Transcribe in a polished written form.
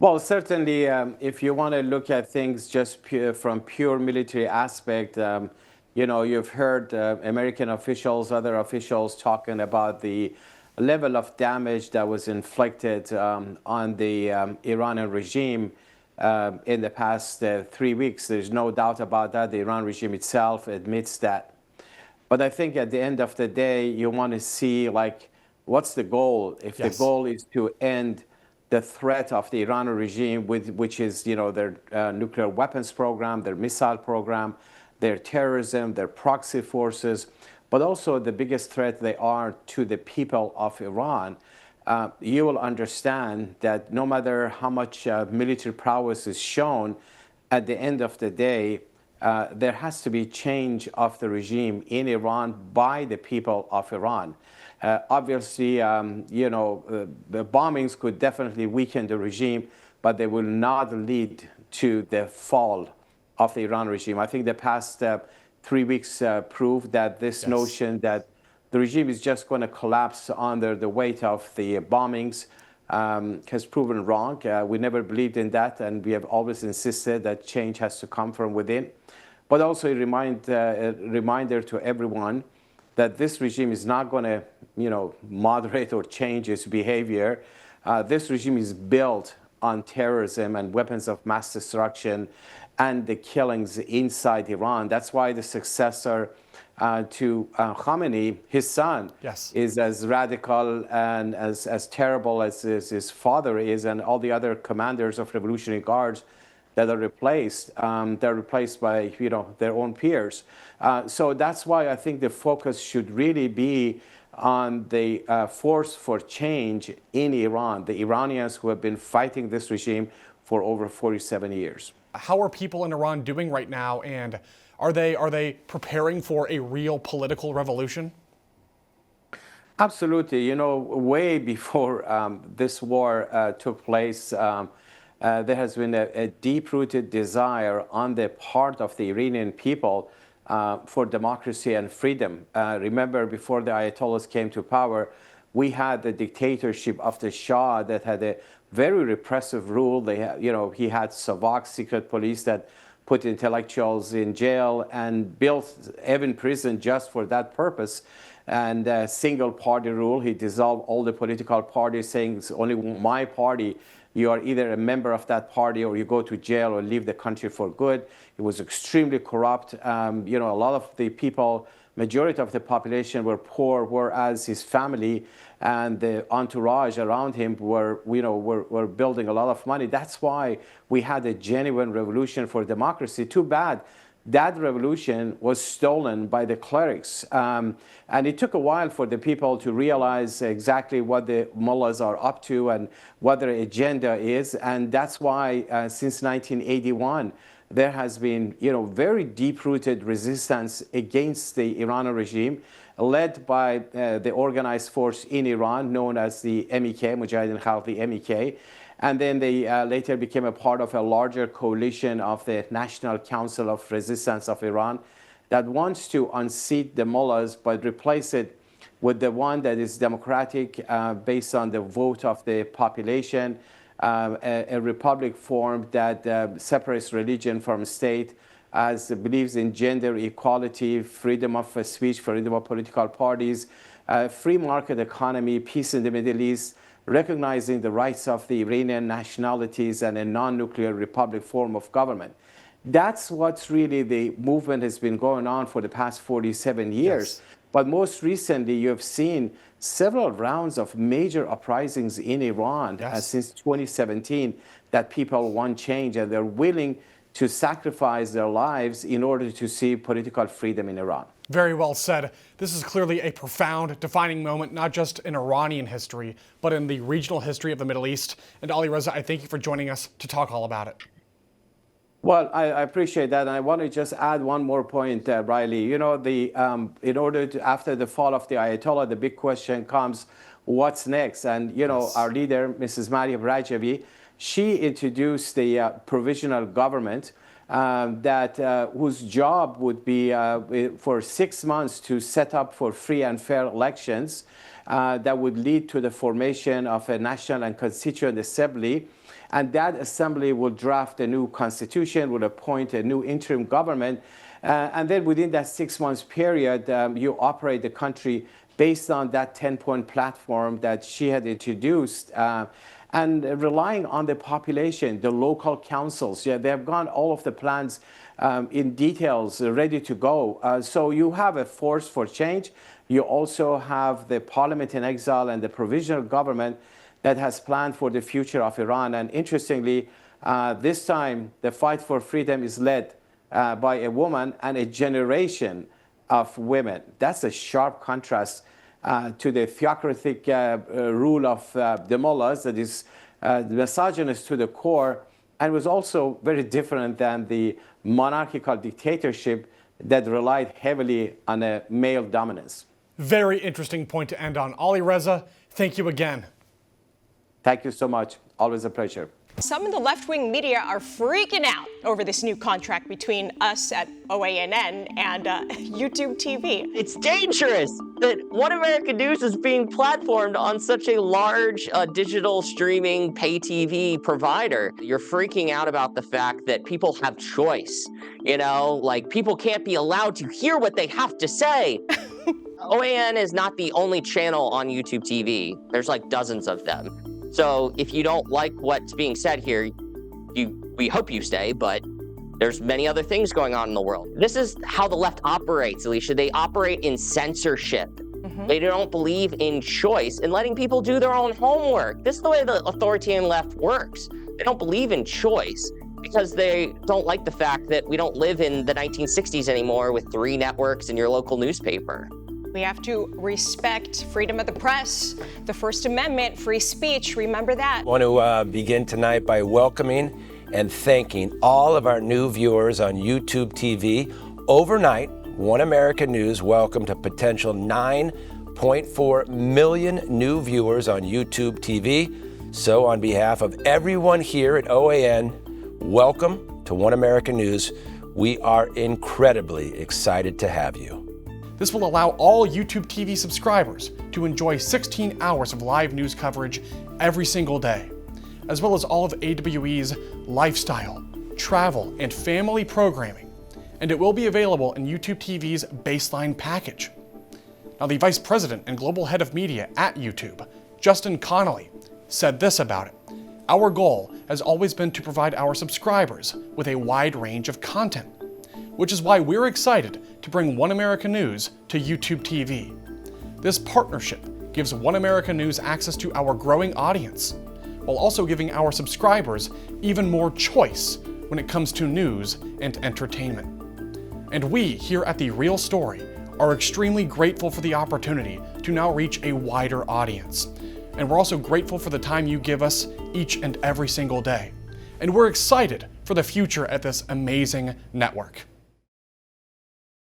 Well, certainly, if you want to look at things just from pure military aspect, you've heard American officials, other officials talking about the level of damage that was inflicted on the Iranian regime in the past 3 weeks. There's no doubt about that. The Iran regime itself admits that. But I think at the end of the day, you want to see, like, what's the goal? If the Yes. goal is to end the threat of the Iranian regime, which is, their nuclear weapons program, their missile program, their terrorism, their proxy forces, but also the biggest threat they are to the people of Iran, you will understand that no matter how much military prowess is shown, at the end of the day, there has to be change of the regime in Iran by the people of Iran. Obviously, the bombings could definitely weaken the regime, but they will not lead to the fall of the Iran regime. I think the past 3 weeks proved that this notion that the regime is just going to collapse under the weight of the bombings has proven wrong. We never believed in that, and we have always insisted that change has to come from within. But also a reminder to everyone that this regime is not going to, moderate or change its behavior. This regime is built on terrorism and weapons of mass destruction and the killings inside Iran. That's why the successor to Khamenei, his son, is as radical and as terrible as his father is, and all the other commanders of Revolutionary Guards that are replaced. They're replaced by their own peers. So that's why I think the focus should really be on the force for change in Iran, the Iranians who have been fighting this regime for over 47 years. How are people in Iran doing right now, and are they preparing for a real political revolution? Absolutely. Way before this war took place, there has been a deep-rooted desire on the part of the Iranian people for democracy and freedom. Remember, before the Ayatollahs came to power, we had the dictatorship of the Shah that had a very repressive rule. He had Savak secret police that put intellectuals in jail and built even prison just for that purpose. And single party rule. He dissolved all the political parties, saying it's only my party. You are either a member of that party or you go to jail or leave the country for good. It was extremely corrupt. A lot of the people, majority of the population were poor, whereas his family and the entourage around him were building a lot of money. That's why we had a genuine revolution for democracy. Too bad that revolution was stolen by the clerics. And it took a while for the people to realize exactly what the mullahs are up to and what their agenda is. And that's why since 1981, there has been very deep-rooted resistance against the Iranian regime, led by the organized force in Iran known as the MEK, Mujahideen Khalqi MEK. And then they later became a part of a larger coalition of the National Council of Resistance of Iran that wants to unseat the mullahs but replace it with the one that is democratic based on the vote of the population, a republic formed that separates religion from state, as believes in gender equality, freedom of speech, freedom of political parties, free market economy, peace in the Middle East, recognizing the rights of the Iranian nationalities and a non-nuclear republic form of government. That's what's really the movement has been going on for the past 47 years. But most recently, you have seen several rounds of major uprisings in Iran since 2017 that people want change, and they're willing to sacrifice their lives in order to see political freedom in Iran. Very well said. This is clearly a profound, defining moment, not just in Iranian history, but in the regional history of the Middle East. And Alireza, I thank you for joining us to talk all about it. Well, I appreciate that. And I want to just add one more point, Riley. In order to, after the fall of the Ayatollah, the big question comes, what's next? And, our leader, Mrs. Maryam Rajavi, she introduced the provisional government whose job would be for 6 months to set up for free and fair elections. that would lead to the formation of a National and Constituent Assembly. And that assembly will draft a new constitution, will appoint a new interim government. And then within that 6 months period, you operate the country based on that 10-point platform that she had introduced. And relying on the population, the local councils. Yeah, they have got all of the plans in details ready to go. So you have a force for change. You also have the parliament in exile and the provisional government that has planned for the future of Iran. And interestingly, this time the fight for freedom is led by a woman and a generation of women. That's a sharp contrast to the theocratic rule of the mullahs, that is misogynist to the core, and was also very different than the monarchical dictatorship that relied heavily on a male dominance. Very interesting point to end on. Alireza, thank you again. Thank you so much. Always a pleasure. Some in the left-wing media are freaking out over this new contract between us at OANN and YouTube TV. It's dangerous that One American News is being platformed on such a large digital streaming pay TV provider. You're freaking out about the fact that people have choice. You know, like people can't be allowed to hear what they have to say. OAN is not the only channel on YouTube TV. There's like dozens of them. So if you don't like what's being said here, we hope you stay, but there's many other things going on in the world. This is how the left operates, Alicia. They operate in censorship. They don't believe in choice and letting people do their own homework. This is the way the authoritarian left works. They don't believe in choice because they don't like the fact that we don't live in the 1960s anymore with 3 networks in your local newspaper. We have to respect freedom of the press, the First Amendment, free speech. Remember that. I want to begin tonight by welcoming and thanking all of our new viewers on YouTube TV. Overnight, One American News welcomed a potential 9.4 million new viewers on YouTube TV. So on behalf of everyone here at OAN, welcome to One American News. We are incredibly excited to have you. This will allow all YouTube TV subscribers to enjoy 16 hours of live news coverage every single day, as well as all of AWE's lifestyle, travel, and family programming, and it will be available in YouTube TV's baseline package. Now, the Vice President and Global Head of Media at YouTube, Justin Connolly, said this about it. Our goal has always been to provide our subscribers with a wide range of content, which is why we're excited to bring One American News to YouTube TV. This partnership gives One American News access to our growing audience, while also giving our subscribers even more choice when it comes to news and entertainment. And we here at The Real Story are extremely grateful for the opportunity to now reach a wider audience. And we're also grateful for the time you give us each and every single day. And we're excited for the future at this amazing network.